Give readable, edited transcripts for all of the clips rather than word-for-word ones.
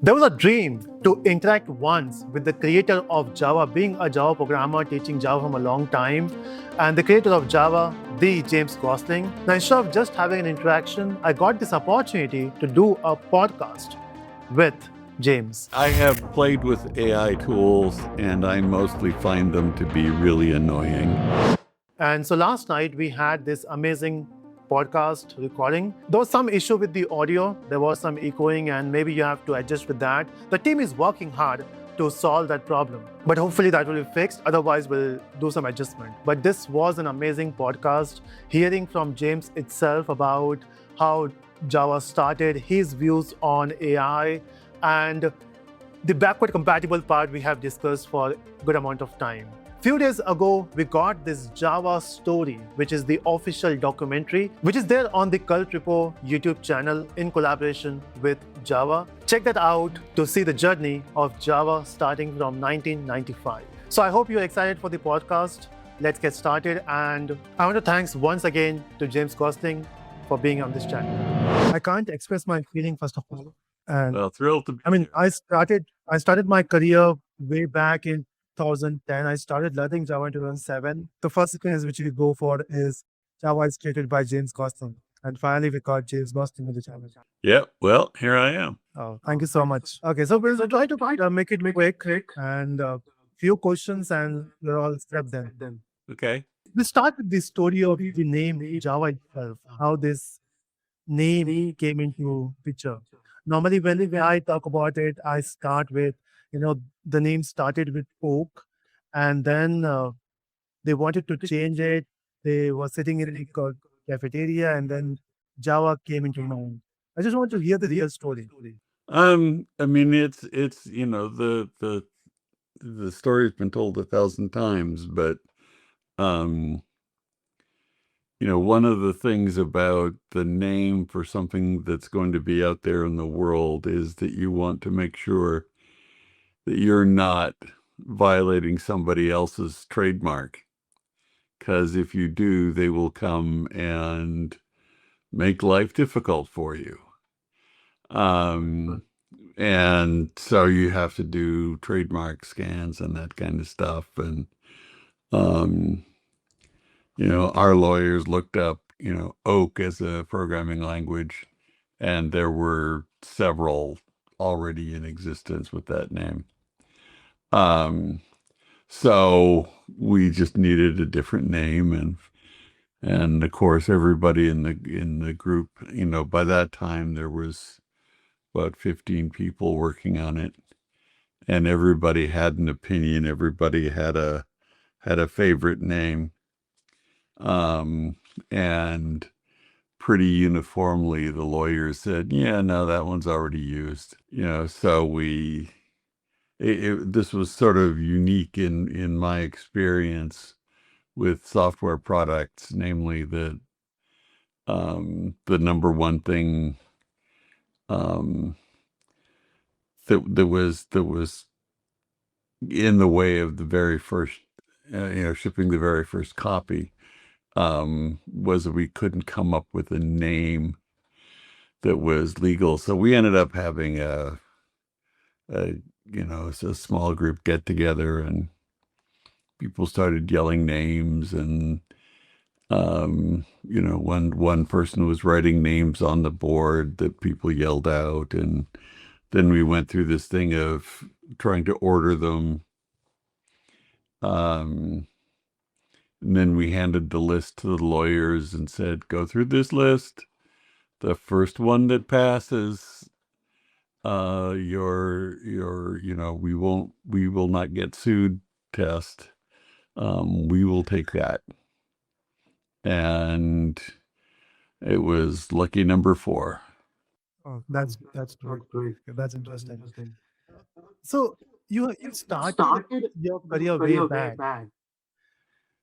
There was a dream to interact once with the creator of Java, being a Java programmer, teaching Java from a long time, and the creator of Java, the James Gosling. Now, instead of just having an interaction, I got this opportunity to do a podcast with James. I have played with AI tools and I mostly find them to be really annoying. And so last night we had this amazing podcast recording. There was some issue with the audio, there was some echoing, and maybe you have to adjust with that. The team is working hard to solve that problem, but hopefully that will be fixed. Otherwise, we'll do some adjustment. But this was an amazing podcast, hearing from James itself about how Java started, his views on AI, and the backward compatible part we have discussed for a good amount of time. Few days ago, we got this Java story, which is the official documentary, which is there on the Cult Repo YouTube channel in collaboration with Java. Check that out to see the journey of Java starting from 1995. So I hope you're excited for the podcast. Let's get started. And I want to thanks once again to James Gosling for being on this channel. I can't express my feeling first of all. And Well, thrilled to be I mean, here. I started my career way back in 2010. I started learning Java in 2007. The first experience which we go for is Java is created by James Gosling. And finally, we got James Gosling with the channel. Yeah, well, here I am. Oh, thank you so much. Okay, so we'll try to make it quick and few questions and we'll all step them. Okay. We start with the story of the name Java itself, how this name came into picture. Normally, when I talk about it, I start with, the name started with oak, and then they wanted to change it. They were sitting in a cafeteria, and then Java came into mind. I just want to hear the real story. I mean, it's the story's been told 1,000 times, but one of the things about the name for something that's going to be out there in the world is that you want to make sure that you're not violating somebody else's trademark. Because if you do, they will come and make life difficult for you. And so you have to do trademark scans and that kind of stuff. And, our lawyers looked up, Oak as a programming language, and there were several already in existence with that name. So we just needed a different name, and of course everybody in the group, by that time there was about 15 people working on it, and everybody had an opinion. Everybody had a favorite name, and pretty uniformly the lawyers said, yeah, no, that one's already used. So this was sort of unique in my experience with software products, namely that the number one thing that was in the way of the very first, shipping the very first copy, was that we couldn't come up with a name that was legal. So we ended up having a small group get together, and people started yelling names, and one person was writing names on the board that people yelled out, and then we went through this thing of trying to order them. And then we handed the list to the lawyers and said, go through this list. The first one that passes, we will not get sued test. We will take that. And it was lucky number 4. Oh, that's great. That's interesting. So you started your career way back.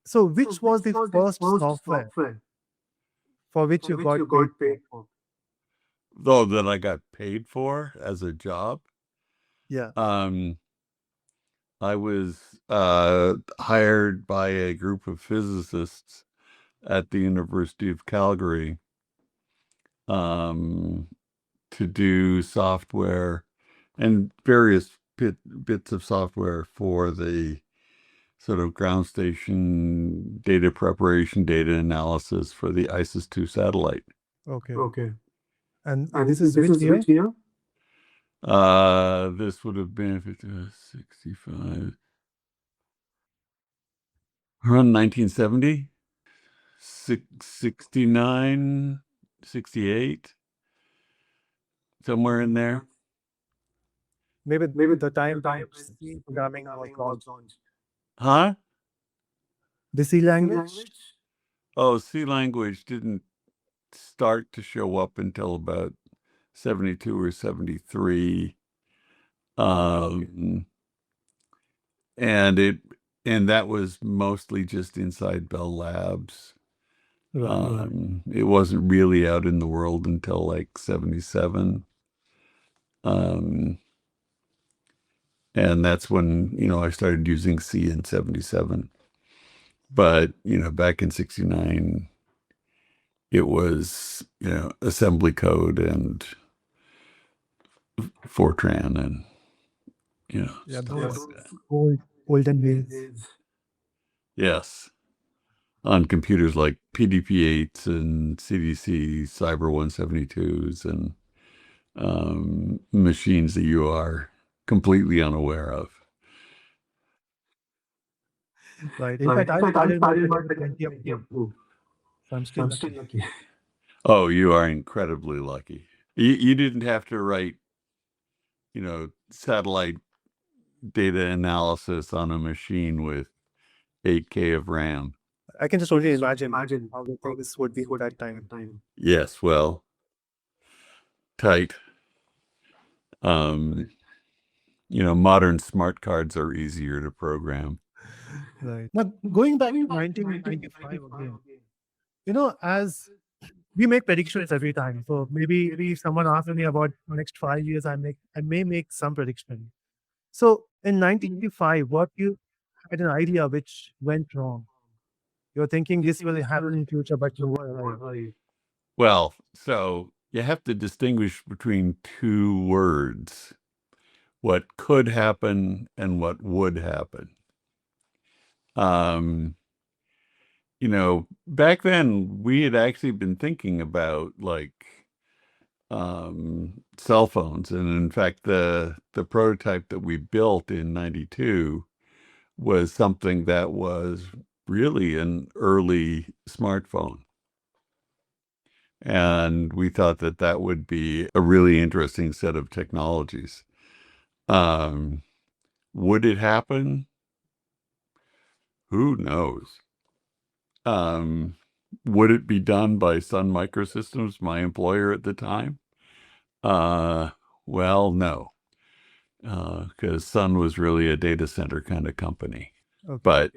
So which was the first software for which you got paid for? Though that I got paid for as a job. Yeah. I was hired by a group of physicists at the University of Calgary to do software and various bits of software for the sort of ground station data preparation, data analysis for the ISIS-2 satellite. Okay. Okay. And And this is this which is year? which year? This would have been 65, around 1970, 69, 68, somewhere in there. Maybe Maybe the time the time when when C programming was programming was launched. launched. Huh? The C C language? language? Oh, C language didn't start to show up until about 72 or 73. And that was mostly just inside Bell Labs. Right. It wasn't really out in the world until like 77. And that's when, I started using C in 77. But, back in 69, it was, assembly code and Fortran and, Yeah, stuff those like that. olden days. Yes. On computers like PDP-8s and CDC Cyber 172s and machines that you are completely unaware of. Right. In Right. fact, In I fact, I started my started my career with career plenty with of plenty proof. of proof. So I'm still I'm still lucky. lucky. Oh, you are incredibly lucky. You didn't have to write, satellite data analysis on a machine with 8K of RAM. I can just only So imagine imagine how the how things would be would that be time. that time. Yes, well, tight. Modern smart cards are easier to program. Right. Now, going back to 1995 again, 1995 again. as we make predictions every time. So maybe if someone asks me about the next 5 years, I may make some prediction. So in 1995, what you had an idea which went wrong? You're thinking this will happen in future, but you were right. Right. Well, so you have to distinguish between two words, what could happen and what would happen. Back then we had actually been thinking about cell phones. And in fact, the prototype that we built in 92 was something that was really an early smartphone. And we thought that that would be a really interesting set of technologies. Would it happen? Who knows? Would it be done by Sun Microsystems, my employer at the time? Well, no, because Sun was really a data center kind of company. Okay. But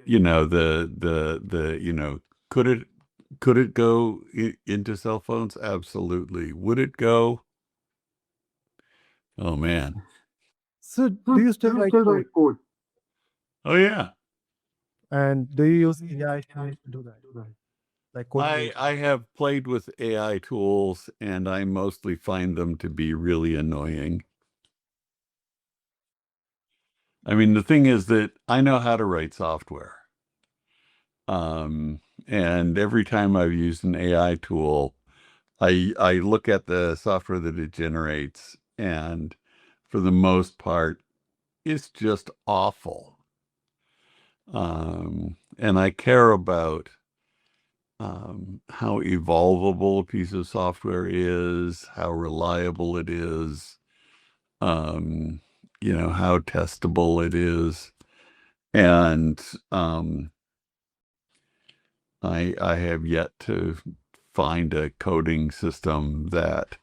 could it go into cell phones? Absolutely. Would it go? Oh man. So do you still Do you write still code? write code? Oh yeah. And do you use AI tools to do that? Like code creation? I have played with AI tools and I mostly find them to be really annoying. I mean, the thing is that I know how to write software. And every time I've used an AI tool, I look at the software that it generates, and for the most part, it's just awful. And I care about how evolvable a piece of software is, how reliable it is, how testable it is. And I have yet to find a coding system that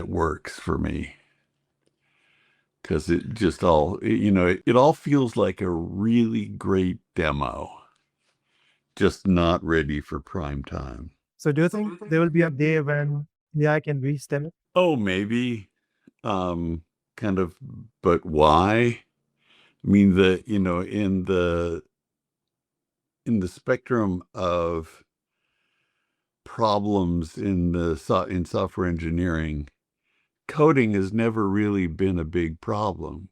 works for me, because it just all it all feels like a really great demo, just not ready for prime time. So do you think there will be a day when AI can reach them? Oh, maybe, kind of, but why? I mean, in the spectrum of problems in software engineering, coding has never really been a big problem.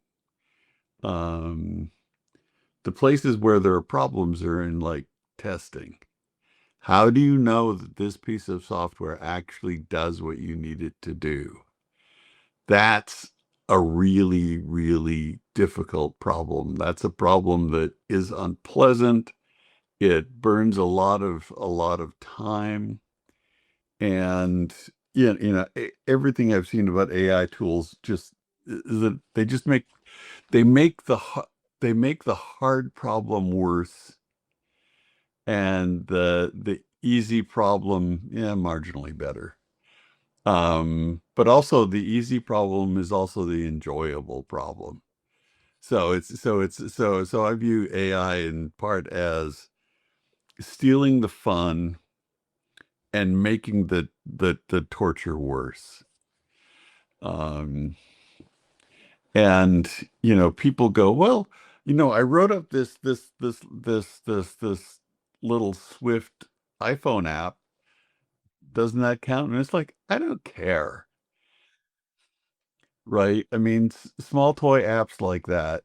The places where there are problems are in like testing. How do you know that this piece of software actually does what you need it to do? That's a really, really difficult problem. That's a problem that is unpleasant. It burns a lot of time. And everything I've seen about AI tools just is that they make the hard problem worse, and the easy problem, marginally better. But also the easy problem is also the enjoyable problem. So I view AI in part as stealing the fun and making the torture worse. And people go, well, I wrote up this little Swift iPhone app. Doesn't that count? And it's like, I don't care, right? I mean, small toy apps like that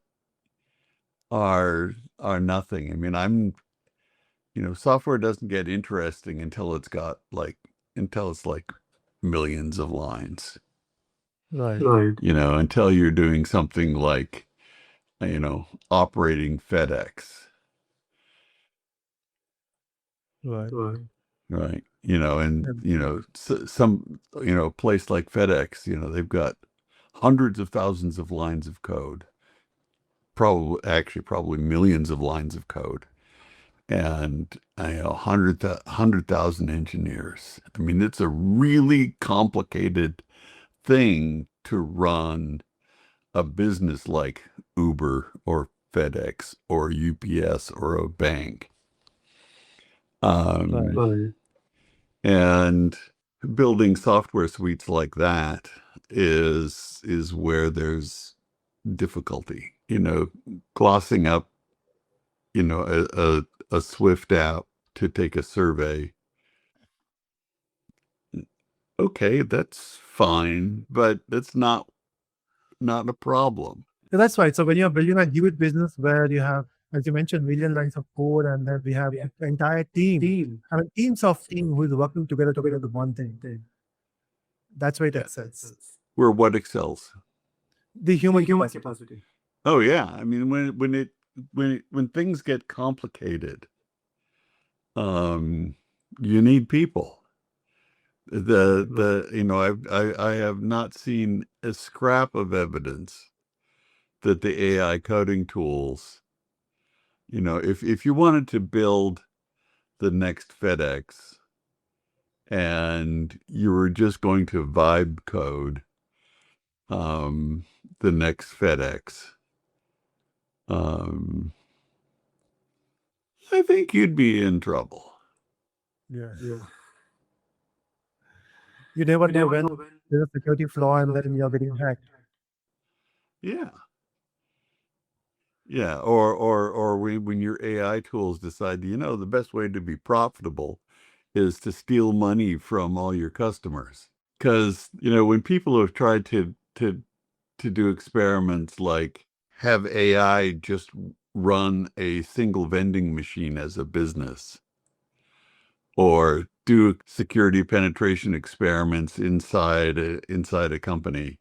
are nothing. I mean, software doesn't get interesting until it's like millions of lines. Right. Right. Until you're doing something like, operating FedEx. Right. Right. Right. And, some, place like FedEx, they've got hundreds of thousands of lines of code, probably millions of lines of code, and 100,000 engineers. I mean, it's a really complicated thing to run a business like Uber or FedEx or UPS or a bank. Right. And building software suites like that is where there's difficulty. Glossing up, a Swift app to take a survey. Okay, that's fine, but that's not a problem. So that's right. So when you're building a huge business where you have, as you mentioned, million lines of code, and then we have an entire team. I mean, teams of team who is working together to build one thing. That's where it excels. Where what excels? The human capacity. Oh yeah, I mean when things get complicated, you need people. I have not seen a scrap of evidence that the AI coding tools, if you wanted to build the next FedEx and you were just going to vibe code the next FedEx, I think you'd be in trouble. Yeah. You never know when there's a security flaw and then you're getting hacked. Yeah. Yeah, or when your AI tools decide, the best way to be profitable is to steal money from all your customers. Because, when people have tried to do experiments like have AI just run a single vending machine as a business, or do security penetration experiments inside a company,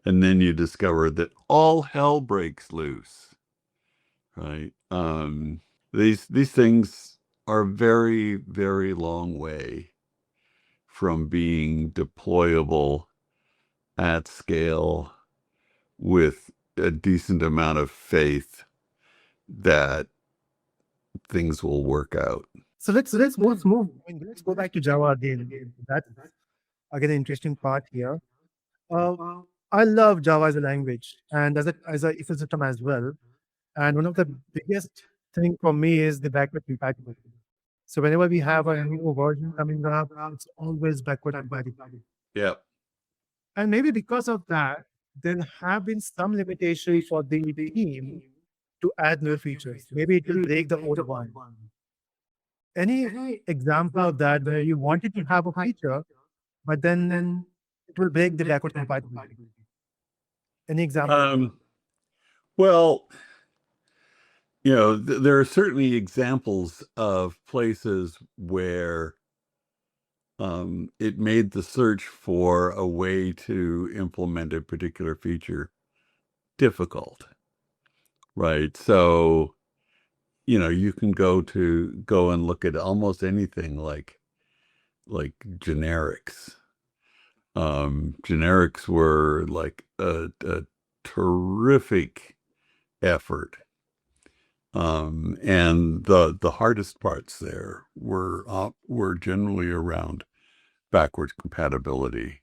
and then you discover that all hell breaks loose, right? These things are very, very long way from being deployable at scale with a decent amount of faith that things will work out. So let's move. I mean, let's go back to Java again. That's again an interesting part here. Uh, I love Java as a language and as a ecosystem as well. And one of the biggest thing for me is the backward compatibility. So whenever we have a new version coming up, it's always backward compatible. Yeah. And maybe because of that, there have been some limitations for the team to add new features. Maybe it will break the old one. Any example of that where you wanted to have a feature, but then will break the backward compatibility? Any example? Well, there are certainly examples of places where it made the search for a way to implement a particular feature difficult, right? So, you can go and look at almost anything like generics. Generics were like a terrific effort. And the hardest parts there were generally around backwards compatibility,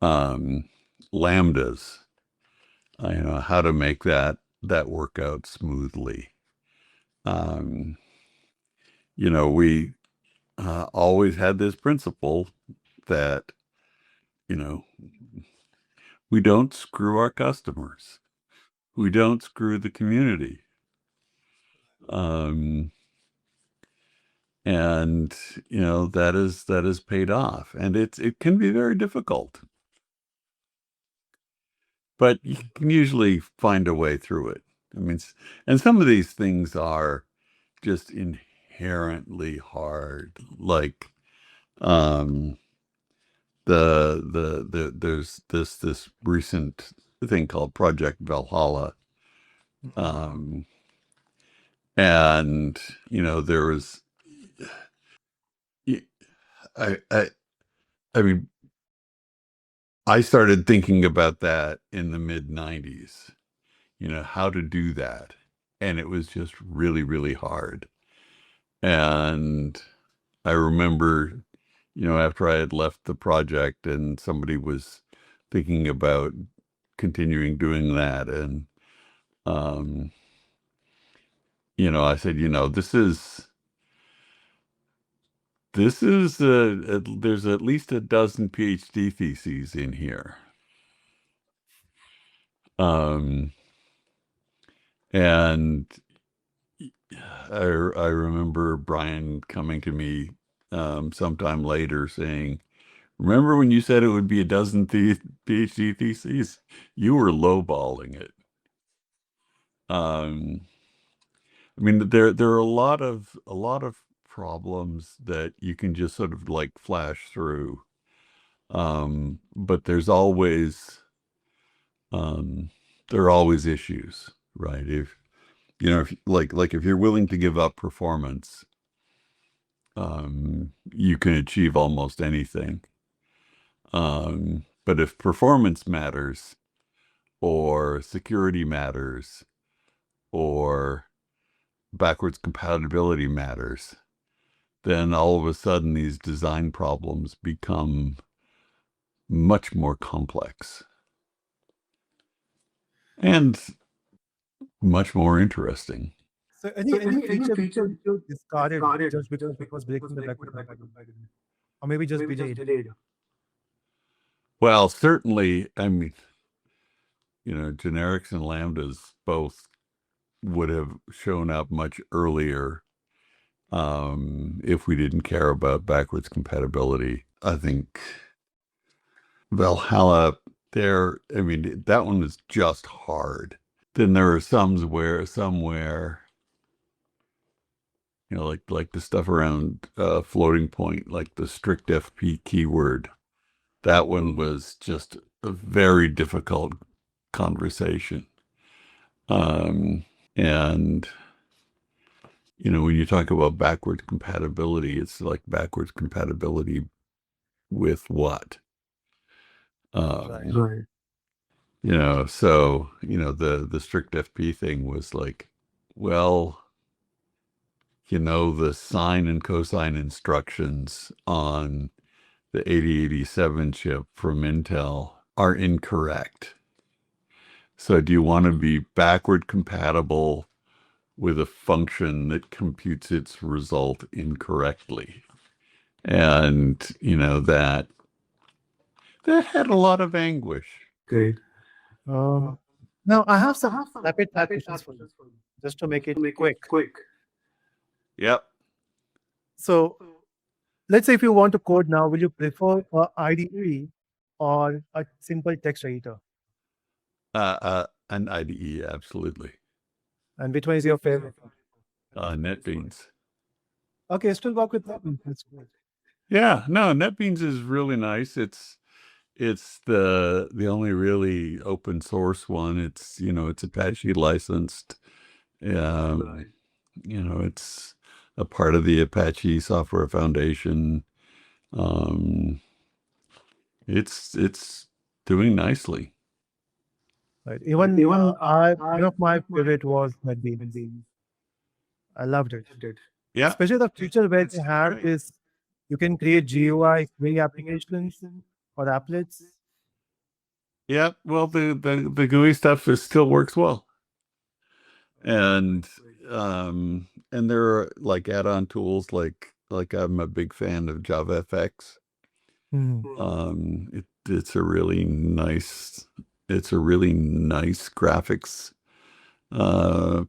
lambdas, how to make that work out smoothly. We always had this principle that, we don't screw our customers. We don't screw the community. And that is paid off, and it can be very difficult, but you can usually find a way through it. I mean, and some of these things are just inherently hard, like there's this recent thing called Project Valhalla, and there was I mean, I started thinking about that in the mid 90s, how to do that, and it was just really, really hard. And I remember, after I had left the project and somebody was thinking about continuing doing that, and I said, this is there's at least a dozen PhD theses in here. And I remember Brian coming to me sometime later saying, "Remember when you said it would be a dozen PhD theses? You were lowballing it." I mean, there are a lot of problems that you can just sort of like flash through, but there are always issues, right? If if you're willing to give up performance, you can achieve almost anything. But if performance matters, or security matters, or backwards compatibility matters, then all of a sudden these design problems become much more complex and much more interesting. So any feature which you discarded just because it was breaking the backward compatibility, or maybe just be delayed? Well, certainly, I mean, generics and lambdas both would have shown up much earlier if we didn't care about backwards compatibility. I think Valhalla I mean, that one is just hard. Then there are somewhere, like the stuff around floating point, like the strict FP keyword. That one was just a very difficult conversation. And when you talk about backwards compatibility, it's like backwards compatibility with what? Right. So the strict FP thing was like, well, the sine and cosine instructions on the 8087 chip from Intel are incorrect. So do you want to be backward compatible with a function that computes its result incorrectly? And, that had a lot of anguish. Great. Now I have some rapid fire questions for you, just to make it quick. Yep. So let's say if you want to code now, will you prefer IDE or a simple text editor? An IDE, absolutely. And which one is your favorite? NetBeans. Okay, still work with that. That's good. Yeah, no, NetBeans is really nice. It's the only really open source one. It's it's Apache licensed. It's a part of the Apache Software Foundation. Um, it's doing nicely. Right. Even one of my favorite was NetBeans. I loved it. Yeah, Especially the feature where they have this, you can create GUI, GUI applications or applets. yeah. Well, the GUI stuff still works well, and there are like add-on tools like I'm a big fan of JavaFX. Hmm. It's a really nice graphics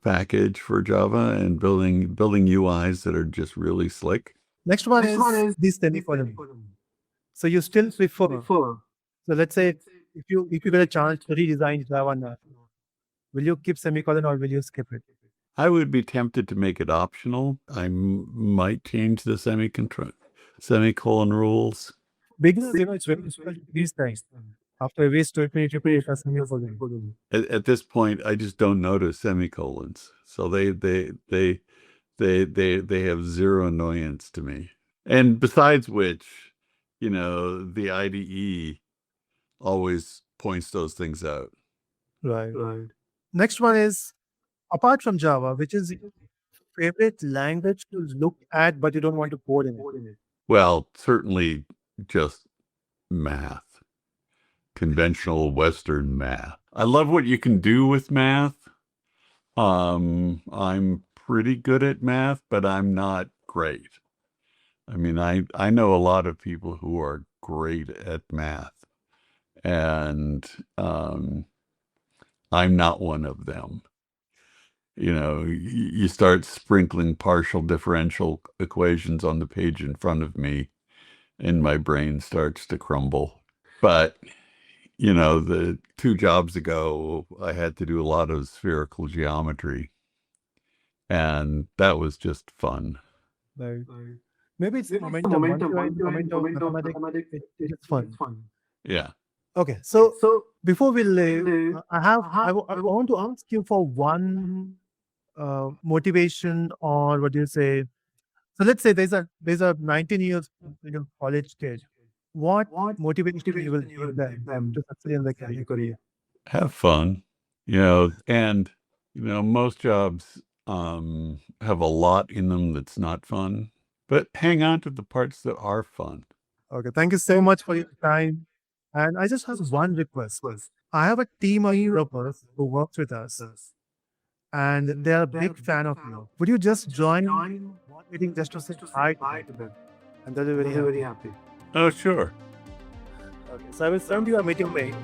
package for Java, and building UIs that are just really slick. Next one is this semicolon. So you still prefer. So let's say if you get a chance to redesign Java now, will you keep semicolon or will you skip it? I would be tempted to make it optional. I might change the semicolon rules. Beginners, it's very difficult these days. After a waste to repeat a semicolon. At this point, I just don't notice semicolons, so they have zero annoyance to me. And besides which, the IDE always points those things out. Right. Next one is, apart from Java, which is your favorite language to look at, but you don't want to code in it? Well, certainly just math, conventional Western math. I love what you can do with math. I'm pretty good at math, but I'm not great. I mean, I know a lot of people who are great at math, and I'm not one of them. You start sprinkling partial differential equations on the page in front of me, and my brain starts to crumble. But, the 2 jobs ago, I had to do a lot of spherical geometry, and that was just fun. Right. Maybe it's momentum. Once you are in the momentum of mathematics, it is fun. Yeah. Okay, so before we leave, I want to ask you for one motivation, or what do you say? So let's say there's a 19 years college kid. What motivation you will give them to succeed in their career? Have fun, and most jobs have a lot in them that's not fun, but hang on to the parts that are fun. Okay, thank you so much for your time. And I just have one request. I have a team of developers who works with us, and they are a big fan of you. Would you just join one meeting just to say hi to them? And they'll be very happy. Oh, sure. Okay, so I will send you a meeting link.